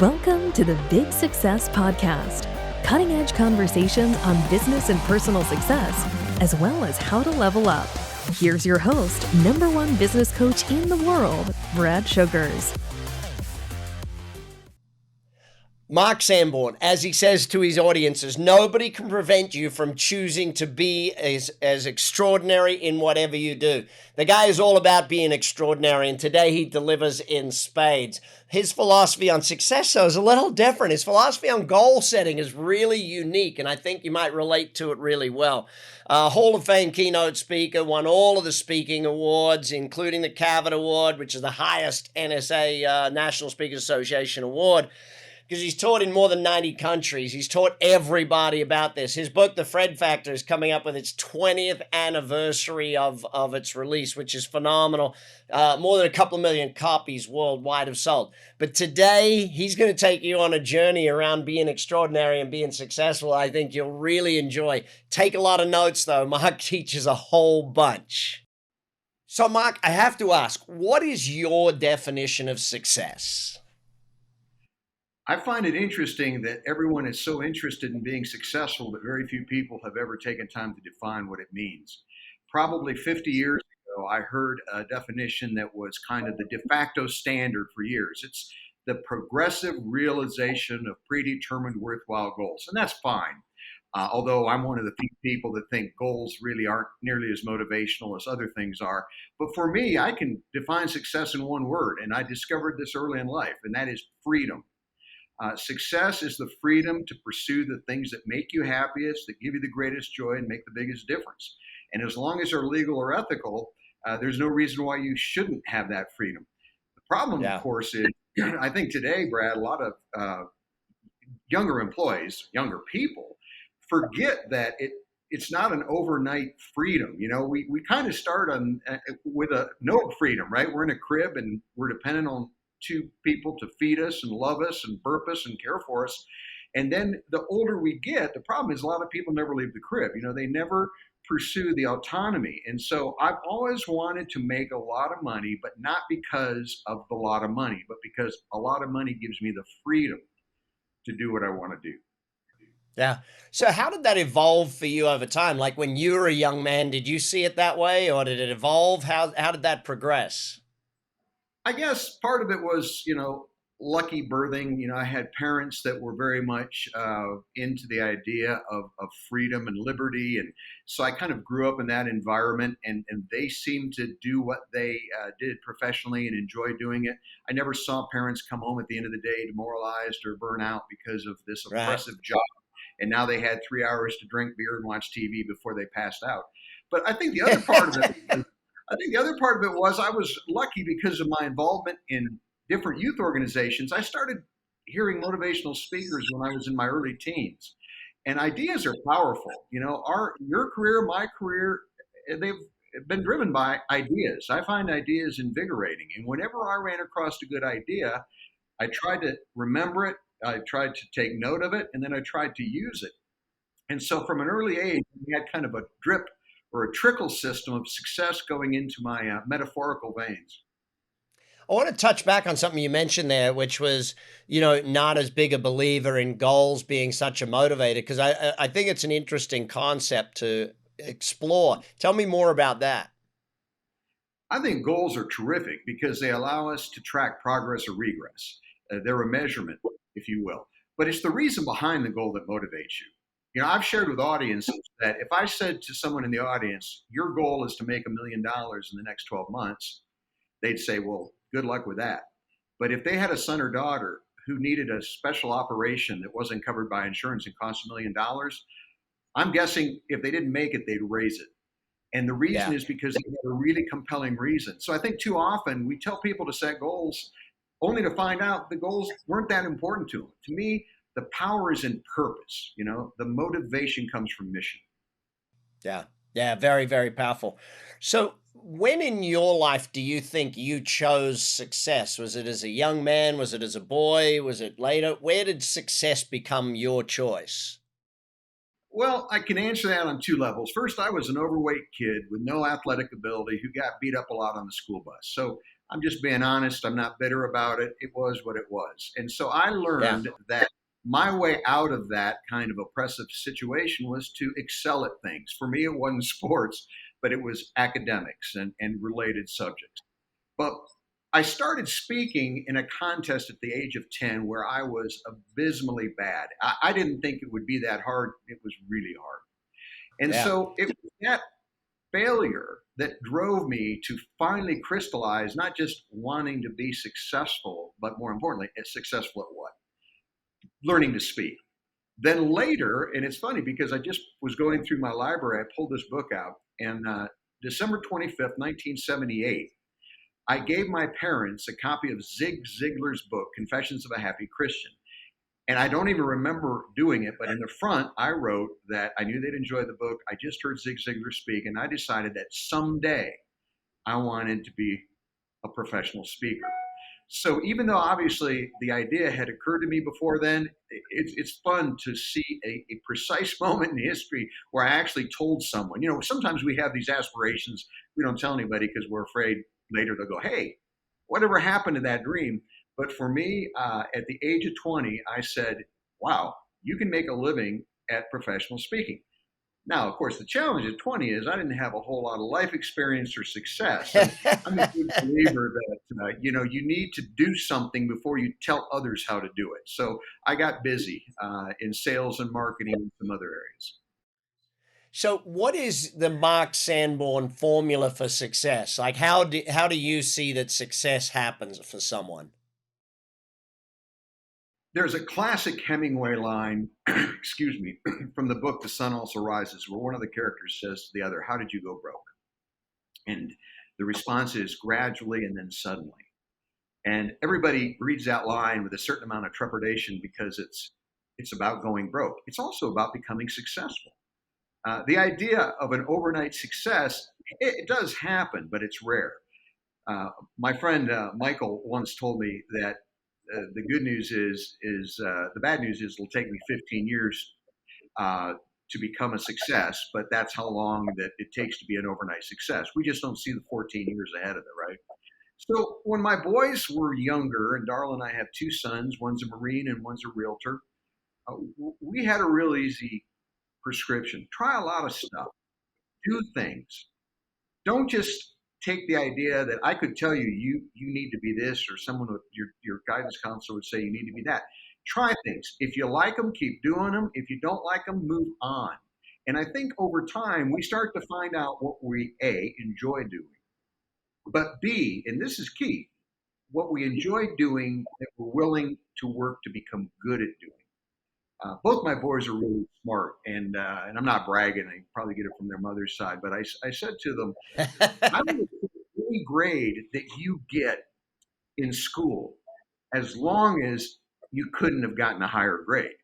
Welcome to the Big Success Podcast, cutting-edge conversations on business and personal success, as well as how to level up. Here's your host, #1 business coach in the world, Brad Sugars. Mark Sanborn, as he says to his audiences, nobody can prevent you from choosing to be as extraordinary in whatever you do. The guy is all about being extraordinary, and today he delivers in spades. His philosophy on success, though, is a little different. His philosophy on goal setting is really unique, and I think you might relate to it really well. Hall of Fame keynote speaker, won all of the speaking awards, including the Cavett Award, which is the highest NSA, National Speakers Association award, because he's taught in more than 90 countries. He's taught everybody about this. His book, The Fred Factor, is coming up with its 20th anniversary of its release, which is phenomenal. More than a couple of million copies worldwide have sold. But today, he's going to take you on a journey around being extraordinary and being successful. I think you'll really enjoy. Take a lot of notes, though. Mark teaches a whole bunch. So, Mark, I have to ask, what is your definition of success? I find it interesting that everyone is so interested in being successful, but very few people have ever taken time to define what it means. Probably 50 years ago, I heard a definition that was kind of the de facto standard for years. It's the progressive realization of predetermined worthwhile goals. And that's fine. Although I'm one of the few people that think goals really aren't nearly as motivational as other things are. But for me, I can define success in one word. And I discovered this early in life, and that is freedom. Success is the freedom to pursue the things that make you happiest, that give you the greatest joy, and make the biggest difference. And as long as they're legal or ethical, there's no reason why you shouldn't have that freedom. The problem, of course, is I think today, Brad, a lot of younger employees, younger people, forget that it's not an overnight freedom. You know, we kind of start with no freedom, right? We're in a crib and we're dependent on two people to feed us and love us and burp us and care for us. And then the older we get, the problem is a lot of people never leave the crib. You know, they never pursue the autonomy. And so I've always wanted to make a lot of money, but not because of the lot of money, but because a lot of money gives me the freedom to do what I want to do. Yeah. So how did that evolve for you over time? Like when you were a young man, did you see it that way, or did it evolve? How did that progress? I guess part of it was, lucky birthing. I had parents that were very much into the idea of freedom and liberty. And so I kind of grew up in that environment, and they seemed to do what they did professionally and enjoy doing it. I never saw parents come home at the end of the day demoralized or burn out because of this oppressive job. And now they had 3 hours to drink beer and watch TV before they passed out. But I think the other part of it was I was lucky because of my involvement in different youth organizations. I started hearing motivational speakers when I was in my early teens. And ideas are powerful. Your career, my career, they've been driven by ideas. I find ideas invigorating. And whenever I ran across a good idea, I tried to remember it. I tried to take note of it, and then I tried to use it. And so from an early age, we had kind of a drip or a trickle system of success going into my metaphorical veins. I want to touch back on something you mentioned there, which was, not as big a believer in goals being such a motivator, because I think it's an interesting concept to explore. Tell me more about that. I think goals are terrific because they allow us to track progress or regress. They're a measurement, if you will. But it's the reason behind the goal that motivates you. I've shared with audiences that if I said to someone in the audience, your goal is to make $1 million in the next 12 months, they'd say, well, good luck with that. But if they had a son or daughter who needed a special operation that wasn't covered by insurance and cost $1 million, I'm guessing if they didn't make it, they'd raise it. And the reason is because they have a really compelling reason. So I think too often we tell people to set goals only to find out the goals weren't that important to them. To me, the power is in purpose. The motivation comes from mission. Yeah. Very, very powerful. So when in your life do you think you chose success? Was it as a young man? Was it as a boy? Was it later? Where did success become your choice? Well, I can answer that on two levels. First, I was an overweight kid with no athletic ability who got beat up a lot on the school bus. So I'm just being honest. I'm not bitter about it. It was what it was. And so I Yeah. learned that my way out of that kind of oppressive situation was to excel at things. For me, it wasn't sports, but it was academics and related subjects. But I started speaking in a contest at the age of 10 where I was abysmally bad. I didn't think it would be that hard. It was really hard. And Yeah. so it was that failure that drove me to finally crystallize not just wanting to be successful, but more importantly, successful at what? Learning to speak. Then later, and it's funny because I just was going through my library, I pulled this book out, and December 25th, 1978, I gave my parents a copy of Zig Ziglar's book, Confessions of a Happy Christian. And I don't even remember doing it, but in the front, I wrote that I knew they'd enjoy the book. I just heard Zig Ziglar speak, and I decided that someday I wanted to be a professional speaker. So even though obviously the idea had occurred to me before then, it's fun to see a precise moment in history where I actually told someone. Sometimes we have these aspirations. We don't tell anybody because we're afraid later they'll go, hey, whatever happened to that dream? But for me, at the age of 20, I said, wow, you can make a living at professional speaking. Now, of course, the challenge at 20 is I didn't have a whole lot of life experience or success. And I'm a big believer that, you need to do something before you tell others how to do it. So I got busy in sales and marketing and some other areas. So what is the Mark Sanborn formula for success? Like how do you see that success happens for someone? There's a classic Hemingway line, excuse me, from the book The Sun Also Rises, where one of the characters says to the other, how did you go broke? And the response is gradually and then suddenly. And everybody reads that line with a certain amount of trepidation because it's about going broke. It's also about becoming successful. The idea of an overnight success, it does happen, but it's rare. My friend Michael once told me that the good news is the bad news is it'll take me 15 years to become a success, but that's how long that it takes to be an overnight success. We just don't see the 14 years ahead of it, right? So when my boys were younger, and Darla and I have two sons, one's a Marine and one's a realtor, we had a real easy prescription. Try a lot of stuff, do things. Don't just take the idea that I could tell you you need to be this, or someone with your guidance counselor would say you need to be that. Try things. If you like them, keep doing them. If you don't like them, move on. And I think over time we start to find out what we enjoy doing, but B, and this is key, what we enjoy doing that we're willing to work to become good at doing. Both my boys are really smart, and I'm not bragging. I probably get it from their mother's side, but I said to them, I will take any grade that you get in school as long as you couldn't have gotten a higher grade.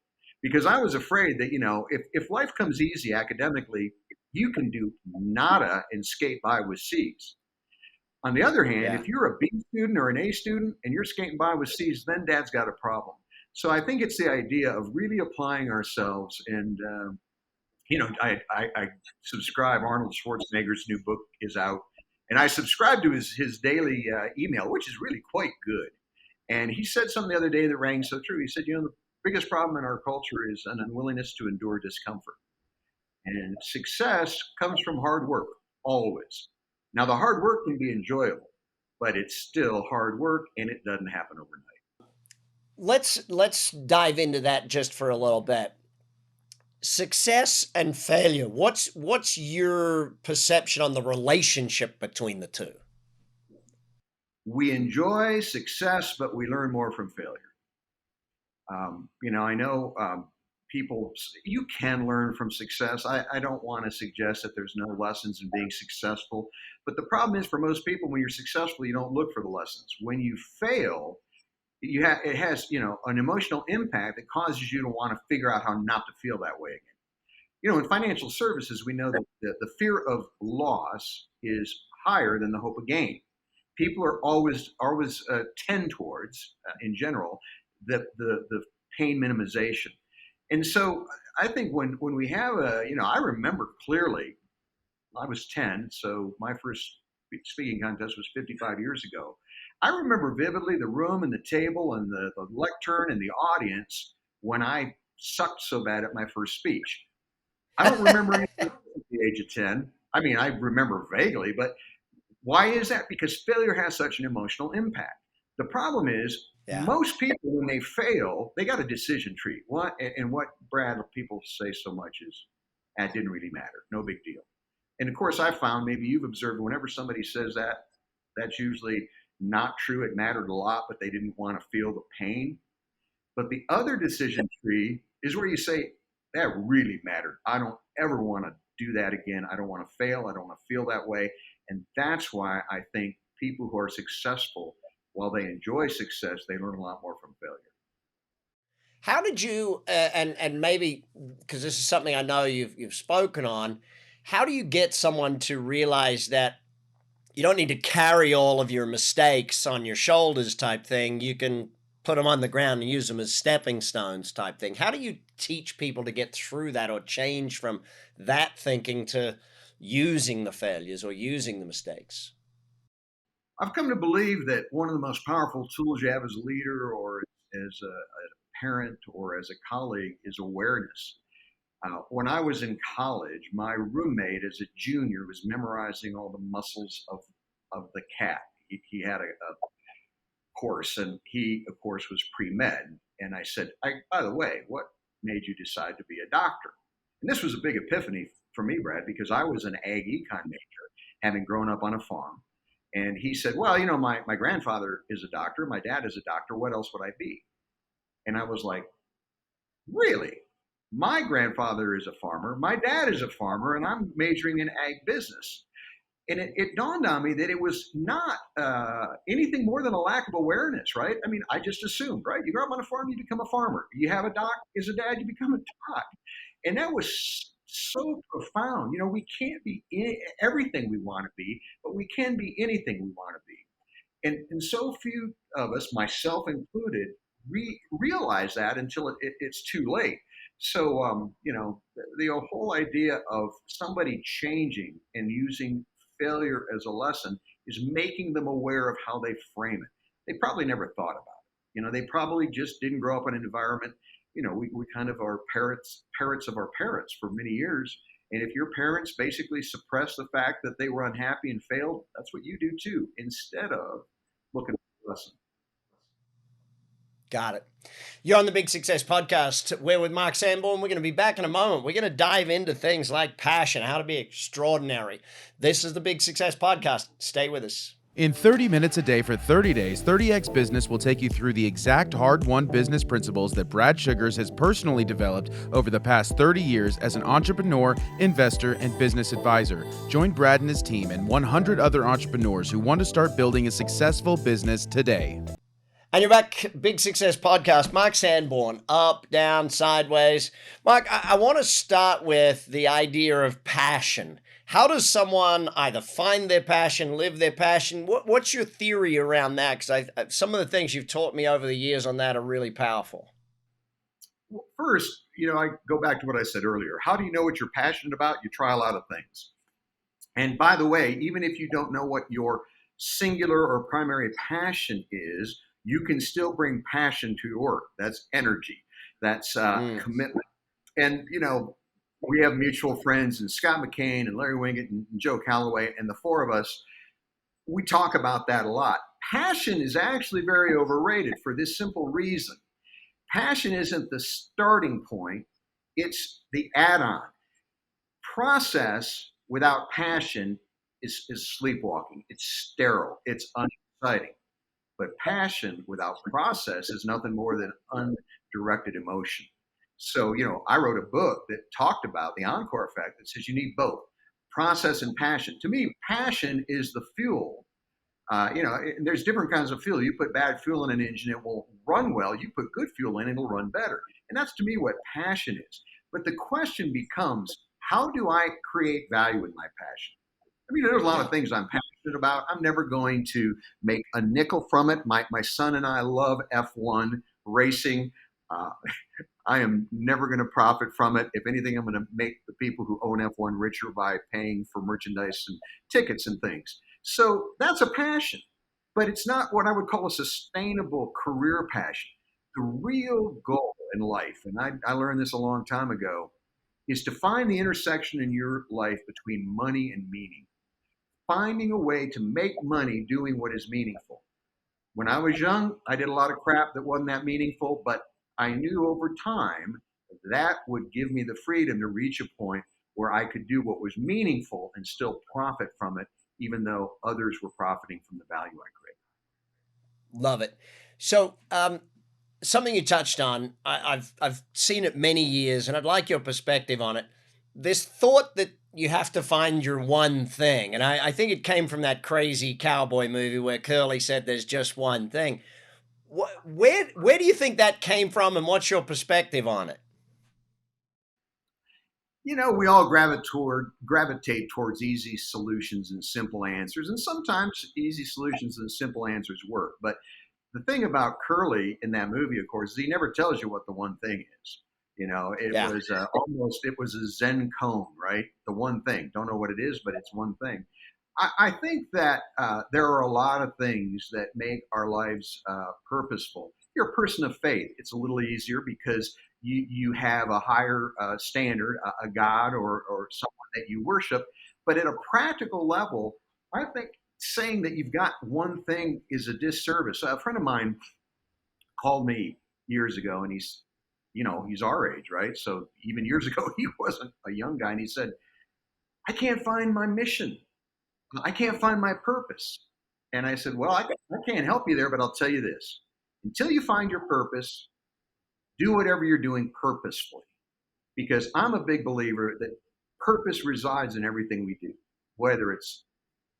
Because I was afraid that, if life comes easy academically, you can do nada and skate by with C's. On the other hand, Yeah. if you're a B student or an A student and you're skating by with C's, then dad's got a problem. So I think it's the idea of really applying ourselves. And, I subscribe. Arnold Schwarzenegger's new book is out. And I subscribe to his daily email, which is really quite good. And he said something the other day that rang so true. He said, the biggest problem in our culture is an unwillingness to endure discomfort. And success comes from hard work, always. Now, the hard work can be enjoyable, but it's still hard work and it doesn't happen overnight. Let's dive into that just for a little bit. Success and failure. What's your perception on the relationship between the two? We enjoy success, but we learn more from failure. I know people, you can learn from success. I don't want to suggest that there's no lessons in being successful, but the problem is for most people, when you're successful, you don't look for the lessons. When you fail, it has an emotional impact that causes you to want to figure out how not to feel that way again. In financial services, we know that the fear of loss is higher than the hope of gain. People are always tend towards, in general, the pain minimization. And so I think when we have I remember clearly, I was 10, so my first speaking contest was 55 years ago. I remember vividly the room and the table and the lectern and the audience when I sucked so bad at my first speech. I don't remember anything at the age of 10. I mean, I remember vaguely, but why is that? Because failure has such an emotional impact. The problem is Yeah. most people, when they fail, they got a decision tree. What Brad people say so much is, that didn't really matter. No big deal. And of course, I found, maybe you've observed, whenever somebody says that, that's usually not true. It mattered a lot, but they didn't want to feel the pain. But the other decision tree is where you say, that really mattered. I don't ever want to do that again. I don't want to fail. I don't want to feel that way. And that's why I think people who are successful, while they enjoy success, they learn a lot more from failure. How did you and maybe because this is something I know you've spoken on, how do you get someone to realize that you don't need to carry all of your mistakes on your shoulders type thing? You can put them on the ground and use them as stepping stones type thing. How do you teach people to get through that or change from that thinking to using the failures or using the mistakes? I've come to believe that one of the most powerful tools you have as a leader or as a parent or as a colleague is awareness. When I was in college, my roommate as a junior was memorizing all the muscles of the cat. He had a course, and he, of course, was pre-med. And I said, by the way, what made you decide to be a doctor? And this was a big epiphany for me, Brad, because I was an ag econ major, having grown up on a farm. And he said, well, my grandfather is a doctor. My dad is a doctor. What else would I be? And I was like, really? My grandfather is a farmer. My dad is a farmer, and I'm majoring in ag business. And it dawned on me that it was not anything more than a lack of awareness, right? I mean, I just assumed, right? You grow up on a farm, you become a farmer. You have a doc as a dad, you become a doc. And that was so profound. We can't be everything we want to be, but we can be anything we want to be. And so few of us, myself included, realize that until it's too late. So, the whole idea of somebody changing and using failure as a lesson is making them aware of how they frame it. They probably never thought about it. They probably just didn't grow up in an environment. We kind of are parrots of our parents for many years. And if your parents basically suppress the fact that they were unhappy and failed, that's what you do too, instead of looking at the lesson. Got it. You're on the Big Success Podcast. We're with Mark Sanborn. We're going to be back in a moment. We're going to dive into things like passion, how to be extraordinary. This is the Big Success Podcast. Stay with us. In 30 minutes a day for 30 days, 30X Business will take you through the exact hard-won business principles that Brad Sugars has personally developed over the past 30 years as an entrepreneur, investor, and business advisor. Join Brad and his team and 100 other entrepreneurs who want to start building a successful business today. And you're back, Big Success Podcast. Mark Sanborn, up, down, sideways. Mark, I want to start with the idea of passion. How does someone either find their passion, live their passion? What's your theory around that? Because some of the things you've taught me over the years on that are really powerful. Well, first, I go back to what I said earlier. How do you know what you're passionate about? You try a lot of things. And by the way, even if you don't know what your singular or primary passion is, you can still bring passion to your work. That's energy. That's commitment. And, we have mutual friends, and Scott McCain and Larry Winget and Joe Calloway, and the four of us, we talk about that a lot. Passion is actually very overrated for this simple reason. Passion isn't the starting point. It's the add-on. Process without passion is sleepwalking. It's sterile. It's unexciting. But passion without process is nothing more than undirected emotion. So, I wrote a book that talked about the encore effect that says you need both process and passion. To me, passion is the fuel. There's different kinds of fuel. You put bad fuel in an engine, it will run well. You put good fuel in, it'll run better. And that's to me what passion is. But the question becomes, how do I create value in my passion? I mean, there's a lot of things I'm passionate about. I'm never going to make a nickel from it. My son and I love F1 racing. I am never going to profit from it. If anything, I'm going to make the people who own F1 richer by paying for merchandise and tickets and things. So that's a passion. but it's not what I would call a sustainable career passion. The real goal in life, and I learned this a long time ago, is to find the intersection in your life between money and meaning. Finding a way to make money doing what is meaningful. When I was young, I did a lot of crap that wasn't that meaningful, but I knew over time that would give me the freedom to reach a point where I could do what was meaningful and still profit from it, even though others were profiting from the value I created. Love it. So, something you touched on, I've seen it many years, and I'd like your perspective on it. This thought that you have to find your one thing, and I think it came from that crazy cowboy movie where Curly said there's just one thing. Where do you think that came from, and what's your perspective on it? We all gravitate towards easy solutions and simple answers, and sometimes easy solutions and simple answers work. But the thing about Curly in that movie, of course, is he never tells you what the one thing is. It Yeah. was it was a Zen koan, right? The one thing. Don't know what it is, but it's one thing. I think that there are a lot of things that make our lives purposeful. If you're a person of faith, it's a little easier because you have a higher standard, a God or someone that you worship. But at a practical level, I think saying that you've got one thing is a disservice. A friend of mine called me years ago, and he's our age, right? So even years ago, he wasn't a young guy, and he said, "I can't find my mission. I can't find my purpose." And I said, "Well, I can't help you there, but I'll tell you this. Until you find your purpose, do whatever you're doing purposefully. Because I'm a big believer that purpose resides in everything we do, whether it's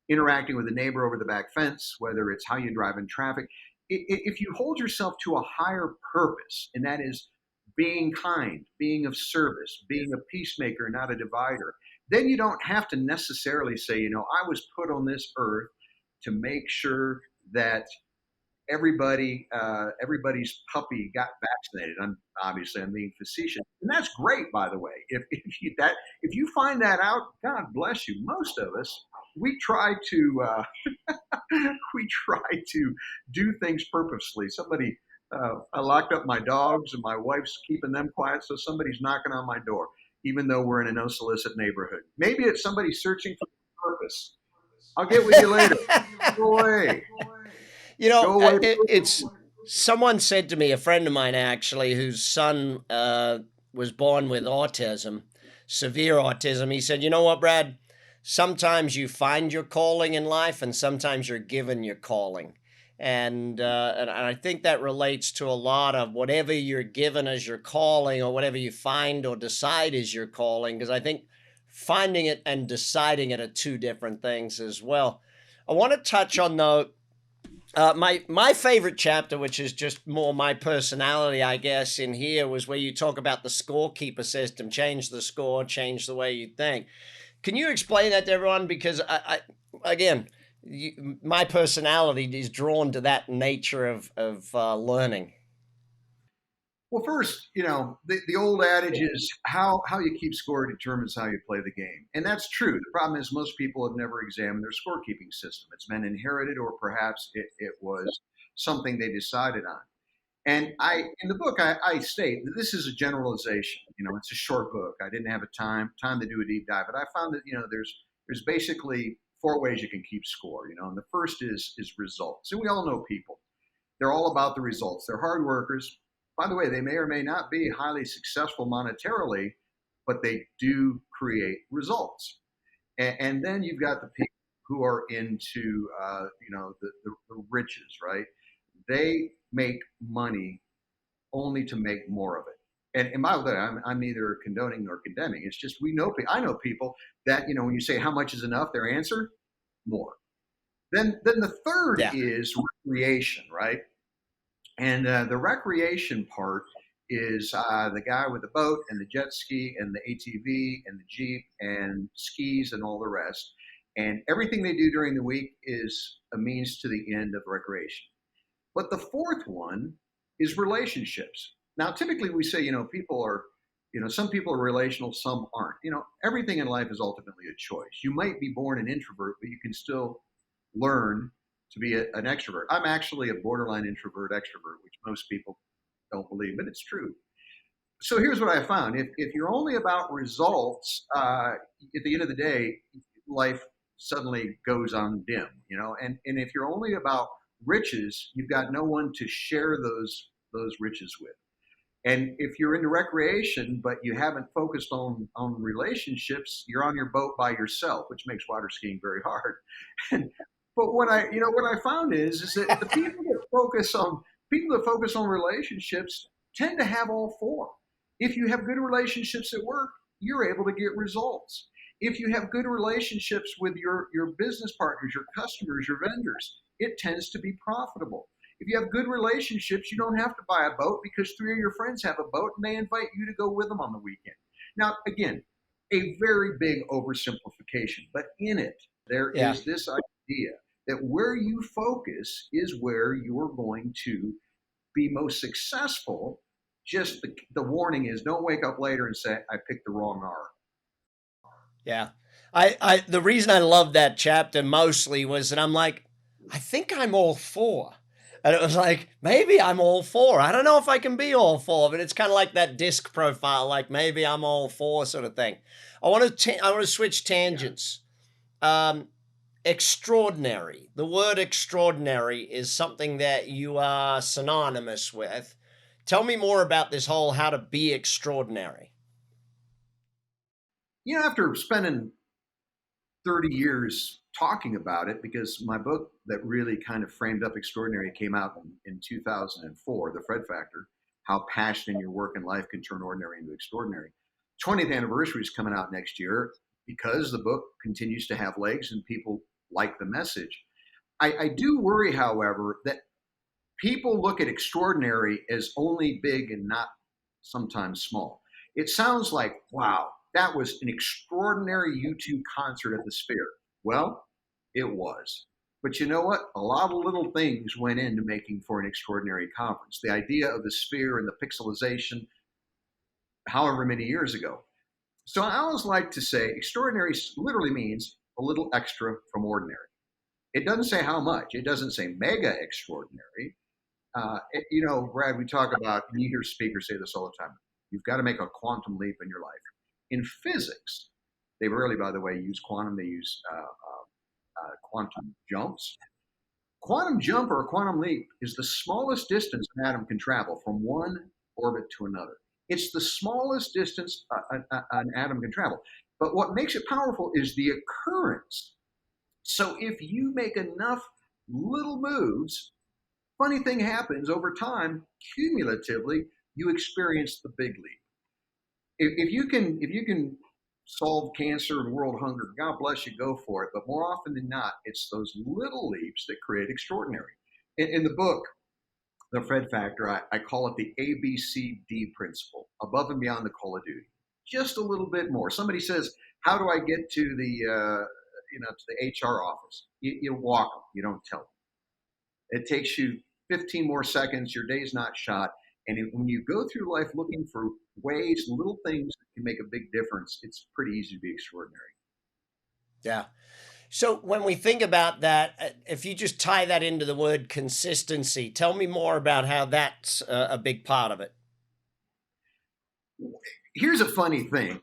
interacting with a neighbor over the back fence, whether it's how you drive in traffic. If you hold yourself to a higher purpose, and that is being kind, being of service, being a peacemaker, not a divider, then you don't have to necessarily say, I was put on this earth to make sure that everybody's puppy got vaccinated. I'm being facetious, and that's great, by the way. If you find that out, God bless you. Most of us, we try to we try to do things purposely. I locked up my dogs, and my wife's keeping them quiet, so somebody's knocking on my door, even though we're in a no solicit neighborhood. Maybe it's somebody searching for purpose. I'll get with you later. Go away. It's someone said to me, a friend of mine actually, whose son was born with autism, severe autism. He said, "You know what, Brad? Sometimes you find your calling in life, and sometimes you're given your calling." And I think that relates to a lot of whatever you're given as your calling, or whatever you find or decide is your calling, because I think finding it and deciding it are two different things as well. I want to touch on, though, my favorite chapter, which is just more my personality, I guess, in here, was where you talk about the scorekeeper system. Change the score, change the way you think. Can you explain that to everyone? Because my personality is drawn to that nature of learning. Well, first, the old adage is how you keep score determines how you play the game. And that's true. The problem is most people have never examined their scorekeeping system. It's been inherited, or perhaps it was something they decided on. And in the book, I state that this is a generalization. It's a short book. I didn't have time to do a deep dive, but I found that, there's basically 4 ways you can keep score, and the first is results. And we all know people. They're all about the results. They're hard workers. By the way, they may or may not be highly successful monetarily, but they do create results. And then you've got the people who are into, the riches, right? They make money only to make more of it. And by the way, I'm neither condoning nor condemning. It's just I know people that, when you say how much is enough, their answer, more. Then the third is recreation, right? And the recreation part is the guy with the boat and the jet ski and the ATV and the Jeep and skis and all the rest. And everything they do during the week is a means to the end of recreation. But the fourth one is relationships. Now, typically we say, people are, some people are relational, some aren't. Everything in life is ultimately a choice. You might be born an introvert, but you can still learn to be an extrovert. I'm actually a borderline introvert extrovert, which most people don't believe, but it's true. So here's what I found. If you're only about results, at the end of the day, life suddenly goes on dim, and if you're only about riches, you've got no one to share those riches with. And if you're into recreation, but you haven't focused on relationships, you're on your boat by yourself, which makes water skiing very hard. And, but what I found is that the people that focus on relationships tend to have all four. If you have good relationships at work, you're able to get results. If you have good relationships with your business partners, your customers, your vendors, it tends to be profitable. If you have good relationships, you don't have to buy a boat because three of your friends have a boat and they invite you to go with them on the weekend. Now, again, a very big oversimplification, but in it, there is this idea that where you focus is where you're going to be most successful. Just the warning is don't wake up later and say, I picked the wrong R. Yeah. I the reason I love that chapter mostly was that I'm like, I think I'm all four. And it was like, maybe I'm all four. I don't know if I can be all four, but it's kind of like that disc profile, like maybe I'm all four sort of thing. I want to switch tangents. Extraordinary. The word extraordinary is something that you are synonymous with. Tell me more about this whole how to be extraordinary. After spending 30 years talking about it, because my book that really kind of framed up extraordinary came out in 2004, The Fred Factor, How Passion in Your Work and Life Can Turn Ordinary into Extraordinary. 20th anniversary is coming out next year because the book continues to have legs and people like the message. I do worry, however, that people look at extraordinary as only big and not sometimes small. It sounds like, wow, that was an extraordinary U2 concert at the Sphere. Well, it was. But you know what? A lot of little things went into making for an extraordinary conference. The idea of the Sphere and the pixelization, however many years ago. So I always like to say extraordinary literally means a little extra from ordinary. It doesn't say how much. It doesn't say mega extraordinary. Brad, we talk about, and you hear speakers say this all the time, you've got to make a quantum leap in your life. In physics, they rarely, by the way, use quantum. They use quantum jumps. Quantum jump or a quantum leap is the smallest distance an atom can travel from one orbit to another. It's the smallest distance an atom can travel. But what makes it powerful is the occurrence. So if you make enough little moves, funny thing happens over time, cumulatively, you experience the big leap. If you can solve cancer and world hunger, God bless you, go for it. But more often than not, it's those little leaps that create extraordinary. In the book, The Fred Factor, I call it the ABCD principle, above and beyond the call of duty. Just a little bit more. Somebody says, how do I get to the HR office? You walk them, you don't tell them. It takes you 15 more seconds, your day's not shot. And when you go through life looking for ways, little things that can make a big difference, it's pretty easy to be extraordinary. Yeah. So when we think about that, if you just tie that into the word consistency, tell me more about how that's a big part of it. Here's a funny thing.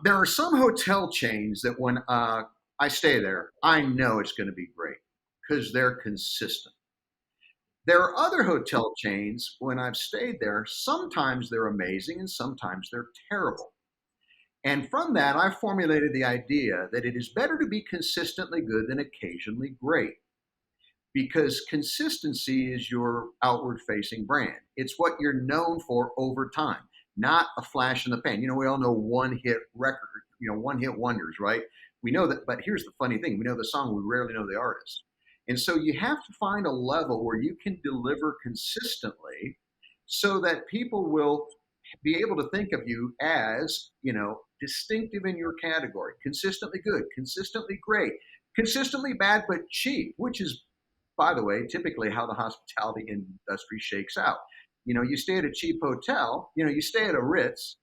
There are some hotel chains that when I stay there, I know it's going to be great because they're consistent. There are other hotel chains, when I've stayed there, sometimes they're amazing and sometimes they're terrible. And from that, I formulated the idea that it is better to be consistently good than occasionally great, because consistency is your outward-facing brand. It's what you're known for over time, not a flash in the pan. We all know one-hit record, one-hit wonders, right? We know that, but here's the funny thing. We know the song, we rarely know the artist. And so you have to find a level where you can deliver consistently so that people will be able to think of you as, distinctive in your category, consistently good, consistently great, consistently bad but cheap, which is, by the way, typically how the hospitality industry shakes out. You stay at a cheap hotel, you stay at a Ritz,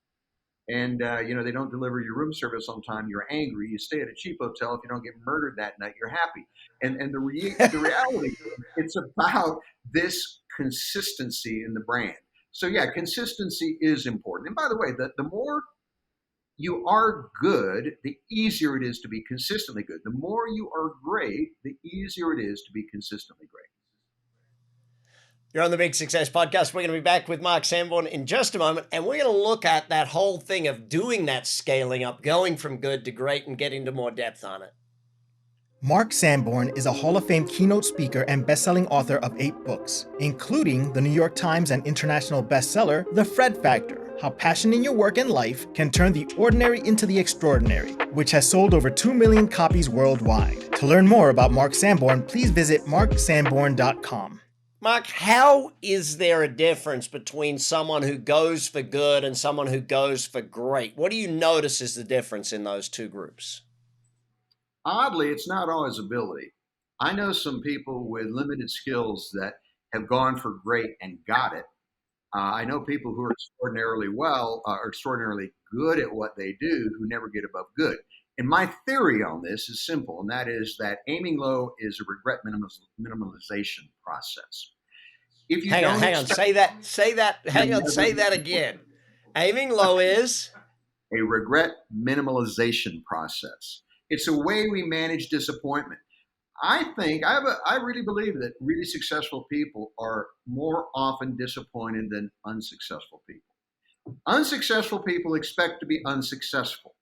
and they don't deliver your room service on time, you're angry. You stay at a cheap hotel. If you don't get murdered that night, you're happy. And the reality, it's about this consistency in the brand. So yeah, consistency is important. And by the way, the more you are good, the easier it is to be consistently good. The more you are great, the easier it is to be consistently great. You're on the Big Success Podcast. We're going to be back with Mark Sanborn in just a moment, and we're going to look at that whole thing of doing that scaling up, going from good to great, and get into more depth on it. Mark Sanborn is a Hall of Fame keynote speaker and best-selling author of 8 books, including the New York Times and international bestseller, The Fred Factor: How Passion in Your Work and Life Can Turn the Ordinary into the Extraordinary, which has sold over 2 million copies worldwide. To learn more about Mark Sanborn, please visit marksanborn.com. Mark, how is there a difference between someone who goes for good and someone who goes for great? What do you notice is the difference in those two groups? Oddly, it's not always ability. I know some people with limited skills that have gone for great and got it. I know people who are extraordinarily extraordinarily good at what they do who never get above good. And my theory on this is simple, and that is that aiming low is a regret minimization process. If you hang on, say that again. Aiming low is a regret minimalization process. It's a way we manage disappointment. I really believe that really successful people are more often disappointed than unsuccessful people. Unsuccessful people expect to be unsuccessful.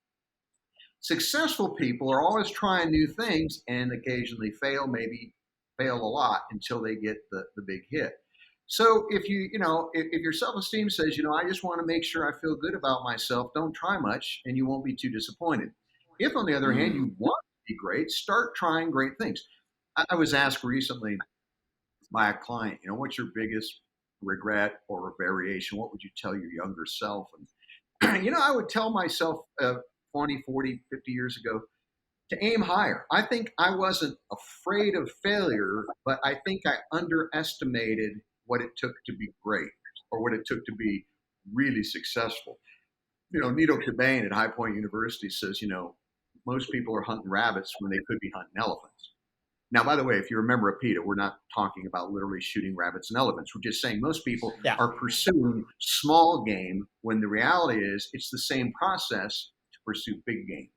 Successful people are always trying new things and occasionally fail, maybe fail a lot until they get the big hit. So if if your self-esteem says, I just want to make sure I feel good about myself, don't try much and you won't be too disappointed. If, on the other hand, you want to be great, start trying great things. I was asked recently by a client, what's your biggest regret or a variation? What would you tell your younger self? And, I would tell myself 20, 40, 50 years ago to aim higher. I think I wasn't afraid of failure, but I think I underestimated what it took to be great or what it took to be really successful. Nito Cabane at High Point University says, most people are hunting rabbits when they could be hunting elephants. Now, by the way, if you're a member of PETA, we're not talking about literally shooting rabbits and elephants. We're just saying most people are pursuing small game when the reality is it's the same process to pursue big game.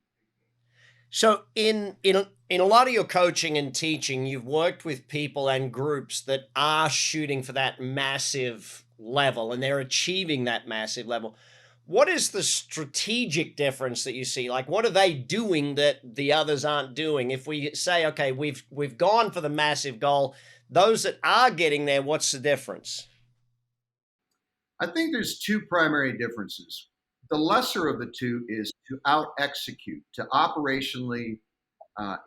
So in a lot of your coaching and teaching, you've worked with people and groups that are shooting for that massive level and they're achieving that massive level. What is the strategic difference that you see? Like, what are they doing that the others aren't doing? If we say, okay, we've gone for the massive goal, those that are getting there, what's the difference? I think there's 2 primary differences. The lesser of the 2 is to out-execute, to operationally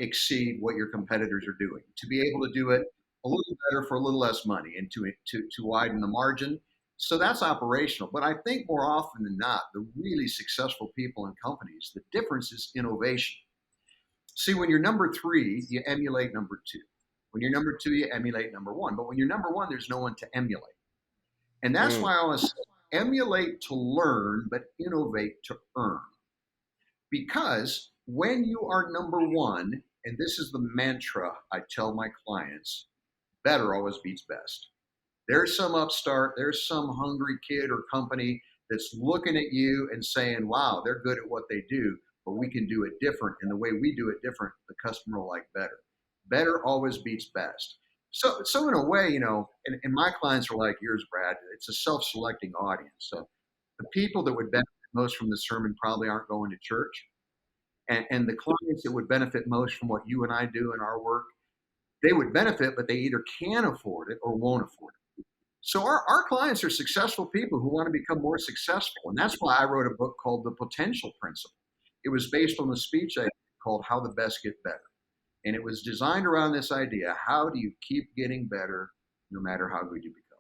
exceed what your competitors are doing, to be able to do it a little better for a little less money and to widen the margin. So that's operational. But I think more often than not, the really successful people and companies, the difference is innovation. See, when you're number 3, you emulate number 2. When you're number 2, you emulate number 1. But when you're number 1, there's no one to emulate. And that's why I always say, emulate to learn, but innovate to earn. Because when you are number 1, and this is the mantra I tell my clients, better always beats best. There's some upstart, there's some hungry kid or company that's looking at you and saying, wow, they're good at what they do, but we can do it different. And the way we do it different, the customer will like better. Better always beats best. So in a way, and my clients are like yours, Brad, it's a self-selecting audience. So the people that would benefit most from the sermon probably aren't going to church. And the clients that would benefit most from what you and I do in our work, they would benefit, but they either can afford it or won't afford it. So our clients are successful people who want to become more successful. And that's why I wrote a book called The Potential Principle. It was based on a speech I did called How the Best Get Better. And it was designed around this idea. How do you keep getting better no matter how good you become?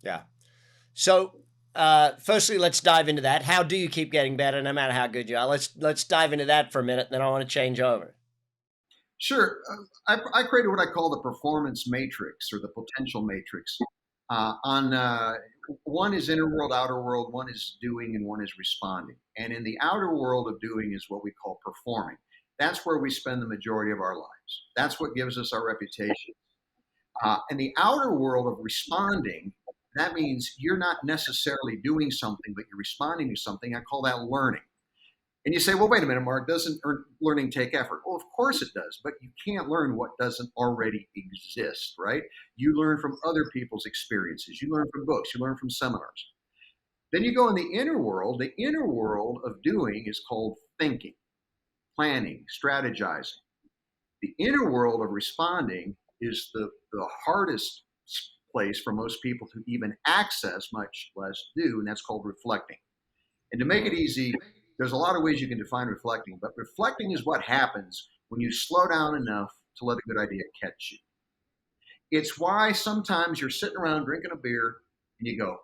Yeah. So firstly, let's dive into that. How do you keep getting better no matter how good you are? Let's dive into that for a minute, then I want to change over. Sure. I created what I call the performance matrix or the potential matrix. one is inner world, outer world, one is doing, and one is responding. And in the outer world of doing is what we call performing. That's where we spend the majority of our lives. That's what gives us our reputation. In the outer world of responding, that means you're not necessarily doing something, but you're responding to something. I call that learning. And you say, well, wait a minute, Mark, doesn't learning take effort? Well, of course it does, but you can't learn what doesn't already exist, right? You learn from other people's experiences. You learn from books. You learn from seminars. Then you go in the inner world. The inner world of doing is called thinking, planning, strategizing. The inner world of responding is the hardest place for most people to even access, much less do, and that's called reflecting. And to make it easy, there's a lot of ways you can define reflecting, but reflecting is what happens when you slow down enough to let a good idea catch you. It's why sometimes you're sitting around drinking a beer and you go,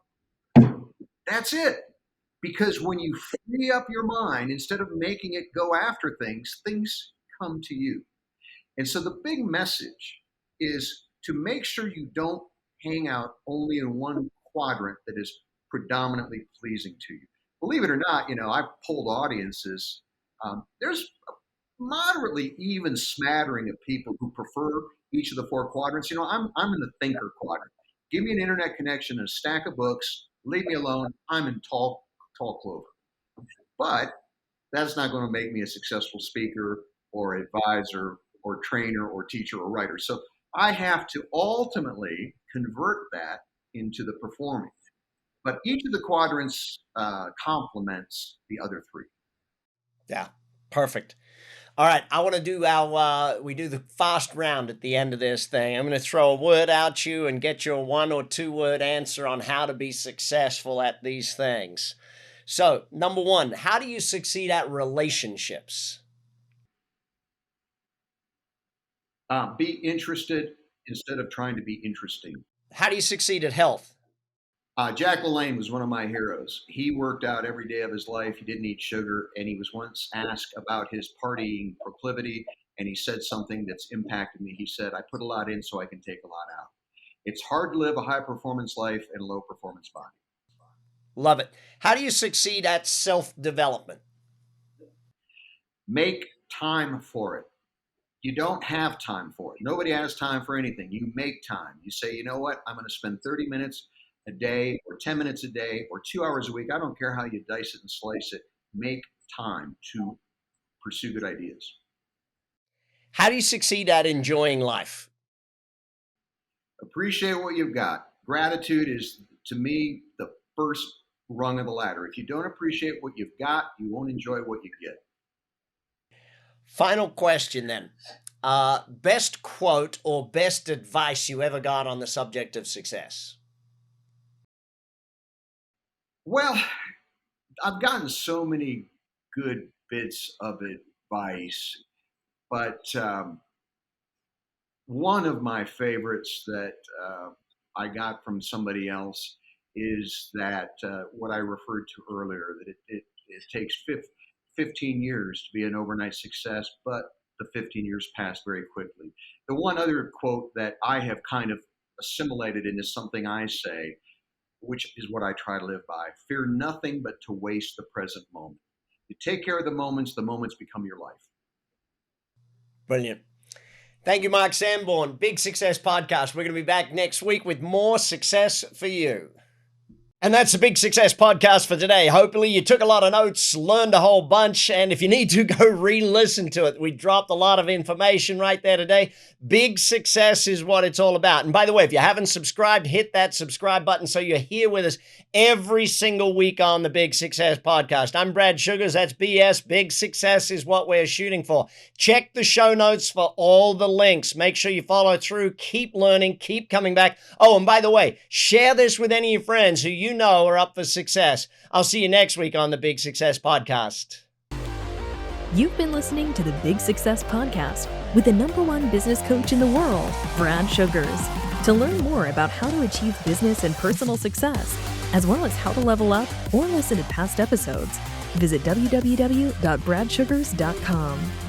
that's it. Because when you free up your mind, instead of making it go after things, things come to you. And so the big message is to make sure you don't hang out only in one quadrant that is predominantly pleasing to you. Believe it or not, I've polled audiences. There's a moderately even smattering of people who prefer each of the four quadrants. I'm in the thinker quadrant. Give me an internet connection and a stack of books. Leave me alone. I'm in tall clover. But that's not going to make me a successful speaker or advisor or trainer or teacher or writer. So I have to ultimately convert that into the performing. But each of the quadrants complements the other three. Yeah, perfect. All right, I want to do we do the fast round at the end of this thing. I'm going to throw a word at you and get your 1 or 2 word answer on how to be successful at these things. So, number 1, how do you succeed at relationships? Be interested instead of trying to be interesting. How do you succeed at health? Jack LaLanne was one of my heroes. He worked out every day of his life. He didn't eat sugar. And he was once asked about his partying proclivity. And he said something that's impacted me. He said, I put a lot in so I can take a lot out. It's hard to live a high performance life in a low performance body. Love it. How do you succeed at self-development? Make time for it. You don't have time for it. Nobody has time for anything. You make time. You say, you know what? I'm going to spend 30 minutes a day or 10 minutes a day or 2 hours a week. I don't care how you dice it and slice it. Make time to pursue good ideas. How do you succeed at enjoying life? Appreciate what you've got. Gratitude is, to me, the first rung of the ladder. If you don't appreciate what you've got, you won't enjoy what you get. Final question then. Best quote or best advice you ever got on the subject of success? Well, I've gotten so many good bits of advice, but one of my favorites that I got from somebody else is that what I referred to earlier, that it takes 15 years to be an overnight success, but the 15 years pass very quickly. The one other quote that I have kind of assimilated into something I say, which is what I try to live by: fear nothing but to waste the present moment. You take care of the moments become your life. Brilliant. Thank you, Mark Sanborn. Big Success Podcast. We're going to be back next week with more success for you. And that's the Big Success Podcast for today. Hopefully you took a lot of notes, learned a whole bunch, and if you need to, go re-listen to it. We dropped a lot of information right there today. Big success is what it's all about. And by the way, if you haven't subscribed, hit that subscribe button so you're here with us every single week on the Big Success Podcast. I'm Brad Sugars. That's BS. Big success is what we're shooting for. Check the show notes for all the links. Make sure you follow through. Keep learning. Keep coming back. Oh, and by the way, share this with any of your friends who you know are up for success. I'll see you next week on the Big Success Podcast. You've been listening to the Big Success Podcast with the #1 business coach in the world, Brad Sugars. To learn more about how to achieve business and personal success, as well as how to level up or listen to past episodes, visit www.bradsugars.com.